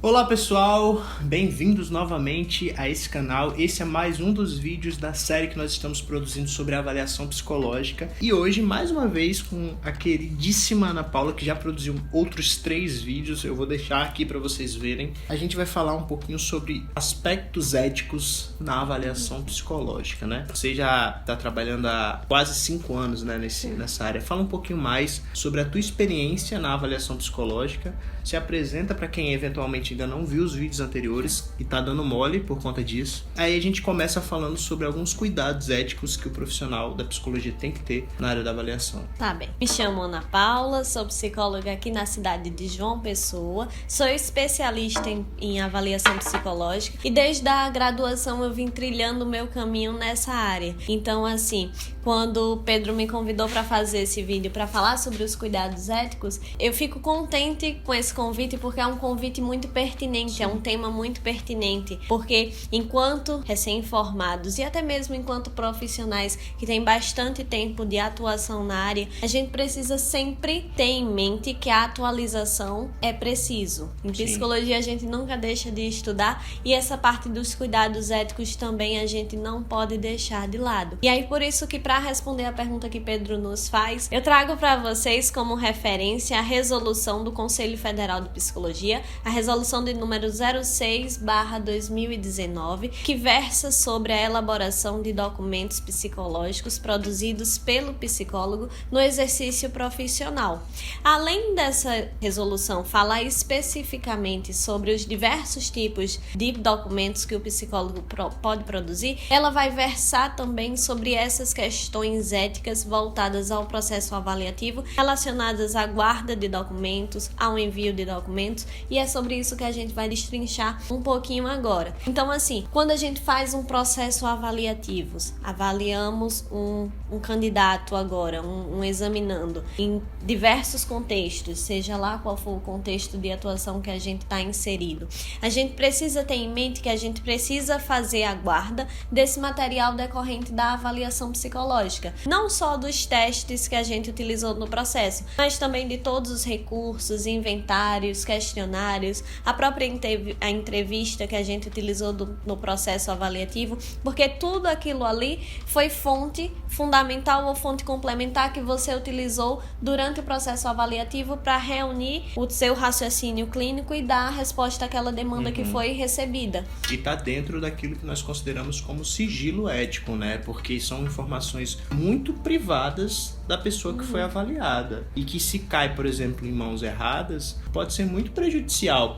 Olá pessoal, bem-vindos novamente a esse canal. Esse é mais um dos vídeos da série que nós estamos produzindo sobre avaliação psicológica. E hoje, mais uma vez, com a queridíssima Ana Paula, que já produziu outros 3 vídeos, eu vou deixar aqui para vocês verem. A gente vai falar um pouquinho sobre aspectos éticos na avaliação psicológica, né? Você já está trabalhando há quase 5 anos, né, nessa área. Fala um pouquinho mais sobre a tua experiência na avaliação psicológica. Se apresenta para quem eventualmente ainda não viu os vídeos anteriores e tá dando mole por conta disso. Aí a gente começa falando sobre alguns cuidados éticos que o profissional da psicologia tem que ter na área da avaliação. Tá bem. Me chamo Ana Paula, sou psicóloga aqui na cidade de João Pessoa, sou especialista em avaliação psicológica e desde a graduação eu vim trilhando o meu caminho nessa área. Então, assim, quando o Pedro me convidou para fazer esse vídeo para falar sobre os cuidados éticos, eu fico contente com esse convite porque é um convite muito pertinente, Sim. É um tema muito pertinente, porque enquanto recém-formados e até mesmo enquanto profissionais que têm bastante tempo de atuação na área, a gente precisa sempre ter em mente que a atualização é preciso. Em psicologia a gente nunca deixa de estudar e essa parte dos cuidados éticos também a gente não pode deixar de lado. E aí por isso que para responder a pergunta que Pedro nos faz, eu trago para vocês como referência a resolução do Conselho Federal de Psicologia, a resolução de número 06/2019, que versa sobre a elaboração de documentos psicológicos produzidos pelo psicólogo no exercício profissional. Além dessa resolução falar especificamente sobre os diversos tipos de documentos que o psicólogo pode produzir, ela vai versar também sobre essas questões éticas voltadas ao processo avaliativo, relacionadas à guarda de documentos, ao envio de documentos, e é sobre isso que a gente vai destrinchar um pouquinho agora. Então, assim, quando a gente faz um processo avaliativo, avaliamos um candidato agora, um examinando em diversos contextos, seja lá qual for o contexto de atuação que a gente está inserido, a gente precisa ter em mente que a gente precisa fazer a guarda desse material decorrente da avaliação psicológica, não só dos testes que a gente utilizou no processo, mas também de todos os recursos, inventários, questionários, a própria entrevista que a gente utilizou no processo avaliativo, porque tudo aquilo ali foi fonte fundamental ou fonte complementar que você utilizou durante o processo avaliativo para reunir o seu raciocínio clínico e dar a resposta àquela demanda que foi recebida. E está dentro daquilo que nós consideramos como sigilo ético, né? Porque são informações muito privadas da pessoa que foi avaliada e que se cai, por exemplo, em mãos erradas, pode ser muito prejudicial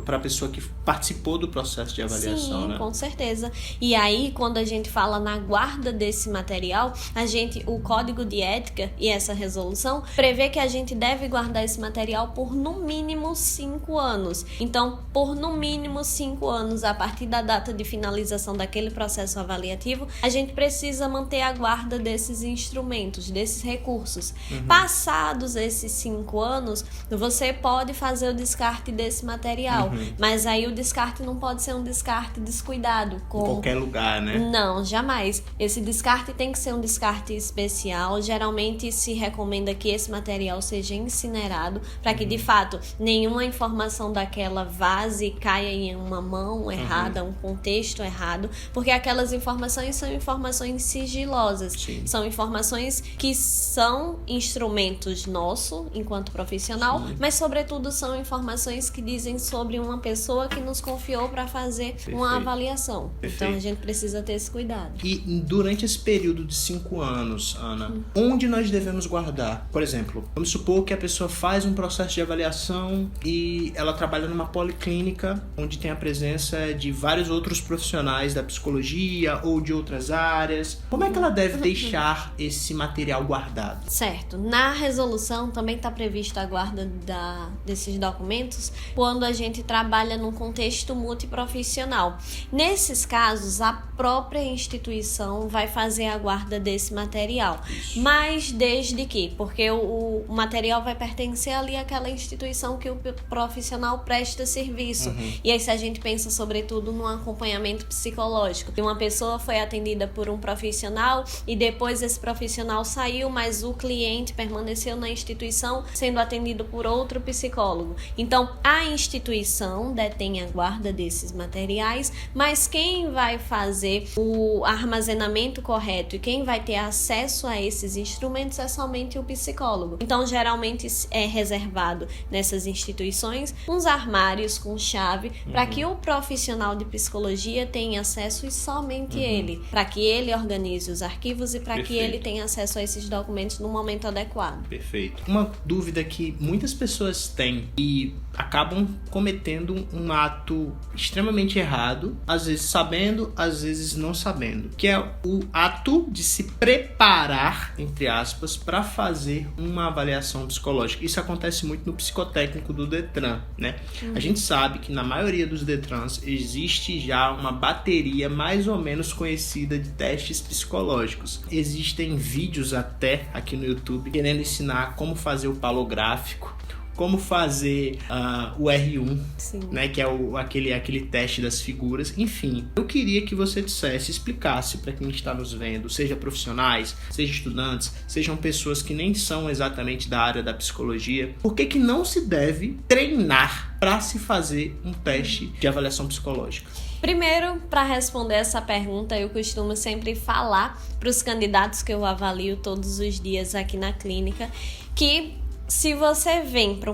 para a pessoa que participou do processo de avaliação. Sim, né? Com certeza. E aí, quando a gente fala na guarda desse material, o Código de Ética e essa resolução prevê que a gente deve guardar esse material por no mínimo 5 anos. Então, por no mínimo 5 anos, a partir da data de finalização daquele processo avaliativo, a gente precisa manter a guarda desses instrumentos, desses recursos. Passados esses 5 anos, você pode fazer o descarte desse material, mas aí o descarte não pode ser um descarte descuidado. Em qualquer lugar, né? Não, jamais. Esse descarte tem que ser um descarte especial. Geralmente se recomenda que esse material seja incinerado para que, de fato, nenhuma informação daquela vaze e caia em uma mão errada, um contexto errado, porque aquelas informações são informações sigilosas. Sim. São informações que são instrumentos nossos enquanto profissional, mas sobretudo são informações que dizem sobre uma pessoa que nos confiou para fazer uma avaliação. Então a gente precisa ter esse cuidado. E durante esse período de 5 anos, Ana, onde nós devemos guardar? Por exemplo, vamos supor que a pessoa faz um processo de avaliação e ela trabalha numa policlínica onde tem a presença de vários outros profissionais da psicologia ou de outras áreas. Como é que ela deve deixar esse material guardado? Certo. Na resolução também está prevista a guarda desses documentos quando a gente trabalha num contexto multiprofissional. Nesses casos, a própria instituição vai fazer a guarda desse material. Isso. Mas desde que? Porque o material vai pertencer ali àquela instituição que o profissional presta serviço. E aí se a gente pensa sobretudo no acompanhamento psicológico, que uma pessoa foi atendida por um profissional e depois esse profissional saiu, mas o cliente permaneceu na instituição sendo atendido por outro psicólogo. Então, a instituição detém a guarda desses materiais, mas quem vai fazer o armazenamento correto e quem vai ter acesso a esses instrumentos é somente o psicólogo. Então, geralmente é reservado nessas instituições uns armários com chave para que o profissional de psicologia tenha acesso e somente ele, para que ele organize os arquivos e para que ele tenha acesso a esses documentos no momento adequado. Perfeito. Uma dúvida que muitas pessoas têm e acabam cometendo um ato extremamente errado, às vezes sabendo, às vezes não sabendo, que é o ato de se preparar, entre aspas, para fazer uma avaliação psicológica. Isso acontece muito no psicotécnico do Detran, né? A gente sabe que na maioria dos Detrans existe já uma bateria mais ou menos conhecida de testes psicológicos. Existem vídeos até aqui no YouTube querendo ensinar como fazer o palográfico, como fazer o R1, né, que é aquele teste das figuras. Enfim, eu queria que você explicasse para quem está nos vendo, seja profissionais, seja estudantes, sejam pessoas que nem são exatamente da área da psicologia, por que não se deve treinar para se fazer um teste de avaliação psicológica? Primeiro, para responder essa pergunta, eu costumo sempre falar para os candidatos que eu avalio todos os dias aqui na clínica que se você vem para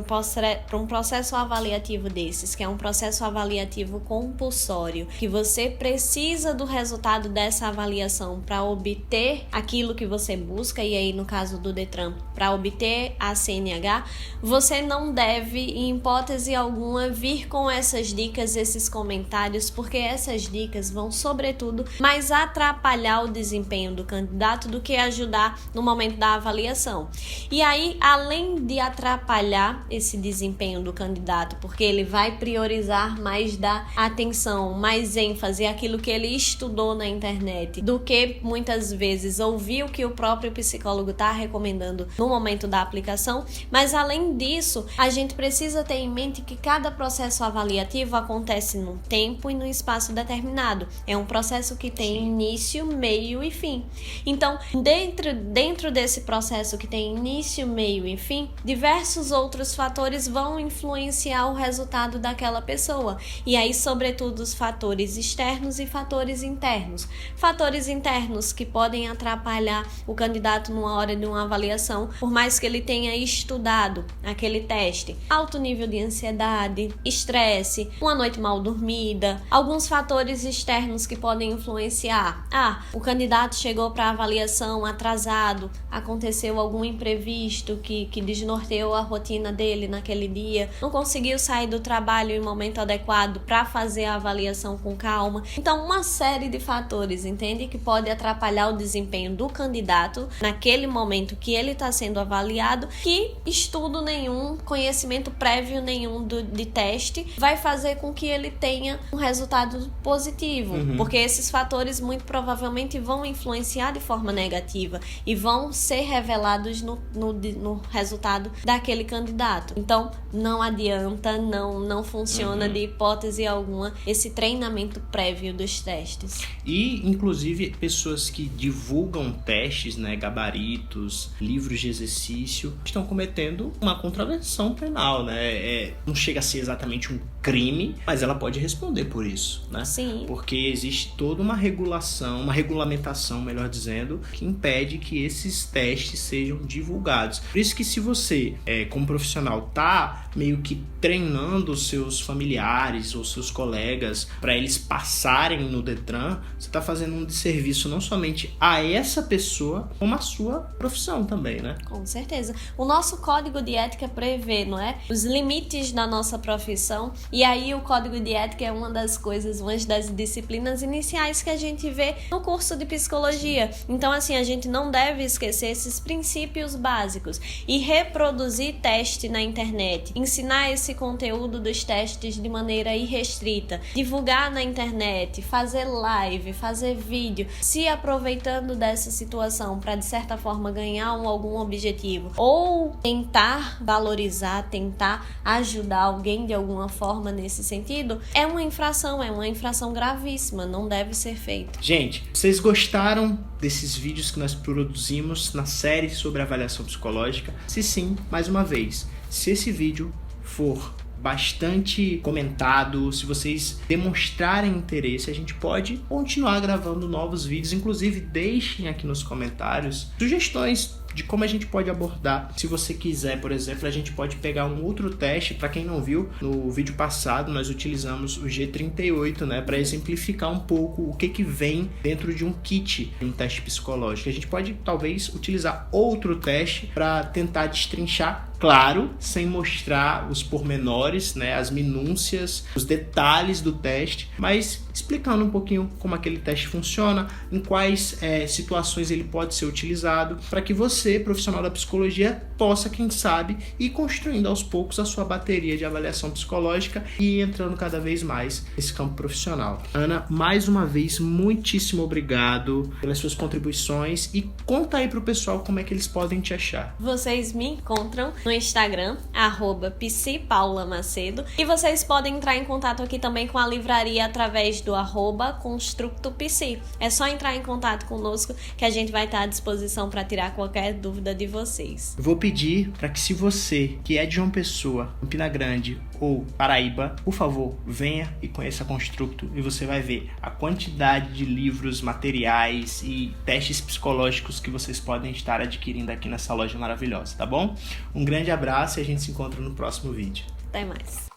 um processo avaliativo desses, que é um processo avaliativo compulsório, que você precisa do resultado dessa avaliação para obter aquilo que você busca, e aí no caso do Detran, para obter a CNH, você não deve, em hipótese alguma, vir com essas dicas, esses comentários, porque essas dicas vão, sobretudo, mais atrapalhar o desempenho do candidato do que ajudar no momento da avaliação. E aí, além de atrapalhar esse desempenho do candidato, porque ele vai priorizar mais da atenção, mais ênfase àquilo que ele estudou na internet, do que muitas vezes ouvir o que o próprio psicólogo está recomendando no momento da aplicação. Mas além disso, a gente precisa ter em mente que cada processo avaliativo acontece num tempo e num espaço determinado. É um processo que tem início, meio e fim. Então, dentro desse processo que tem início, meio e fim, diversos outros fatores vão influenciar o resultado daquela pessoa. E aí, sobretudo, os fatores externos e fatores internos. Fatores internos que podem atrapalhar o candidato numa hora de uma avaliação, por mais que ele tenha estudado aquele teste. Alto nível de ansiedade, estresse, uma noite mal dormida, alguns fatores externos que podem influenciar. O candidato chegou para a avaliação atrasado, aconteceu algum imprevisto que desnorteou a rotina dele naquele dia, não conseguiu sair do trabalho em momento adequado para fazer a avaliação com calma. Então, uma série de fatores, entende? Que pode atrapalhar o desempenho do candidato naquele momento que ele está sendo avaliado, que estudo nenhum, conhecimento prévio nenhum de teste vai fazer com que ele tenha um resultado positivo, porque esses fatores muito provavelmente vão influenciar de forma negativa e vão ser revelados no resultado daquele candidato. Então, não adianta, não funciona de hipótese alguma esse treinamento prévio dos testes. E, inclusive, pessoas que divulgam testes, né, gabaritos, livros de exercício, estão cometendo uma contravenção penal, né? Não chega a ser exatamente um crime, mas ela pode responder por isso, né? Sim. Porque existe toda uma regulação, uma regulamentação, melhor dizendo, que impede que esses testes sejam divulgados. Por isso que se você, como profissional, tá meio que treinando os seus familiares ou seus colegas para eles passarem no Detran, você tá fazendo um desserviço não somente a essa pessoa, como a sua profissão também, né? Com certeza. O nosso código de ética prevê, não é? Os limites da nossa profissão, e aí o código de ética é uma das disciplinas iniciais que a gente vê no curso de psicologia. Então, assim, a gente não deve esquecer esses princípios básicos. E reproduzir teste na internet, ensinar esse conteúdo dos testes de maneira irrestrita, divulgar na internet, fazer live, fazer vídeo, se aproveitando dessa situação para de certa forma ganhar algum objetivo, ou tentar valorizar, tentar ajudar alguém de alguma forma nesse sentido, é uma infração gravíssima, não deve ser feito. Gente, vocês gostaram desses vídeos que nós produzimos na série sobre avaliação psicológica? Se sim, mais uma vez, se esse vídeo for bastante comentado, se vocês demonstrarem interesse, a gente pode continuar gravando novos vídeos. Inclusive, deixem aqui nos comentários sugestões de como a gente pode abordar. Se você quiser, por exemplo, a gente pode pegar um outro teste. Para quem não viu, no vídeo passado nós utilizamos o G38, né, para exemplificar um pouco o que vem dentro de um kit de um teste psicológico. A gente pode talvez utilizar outro teste para tentar destrinchar, claro, sem mostrar os pormenores, né, as minúcias, os detalhes do teste, mas explicando um pouquinho como aquele teste funciona, em quais situações ele pode ser utilizado, para que você, profissional da psicologia, possa, quem sabe, ir construindo aos poucos a sua bateria de avaliação psicológica e entrando cada vez mais nesse campo profissional. Ana, mais uma vez, muitíssimo obrigado pelas suas contribuições e conta aí pro pessoal como é que eles podem te achar. Vocês me encontram no Instagram, @psipaulamacedo, e vocês podem entrar em contato aqui também com a livraria através do @constructopsi. É só entrar em contato conosco que a gente vai estar à disposição para tirar qualquer dúvida de vocês. Vou pedir para que, se você que é de João Pessoa, Campina Grande ou Paraíba, por favor, venha e conheça a Constructo, e você vai ver a quantidade de livros, materiais e testes psicológicos que vocês podem estar adquirindo aqui nessa loja maravilhosa, tá bom? Um grande abraço e a gente se encontra no próximo vídeo. Até mais.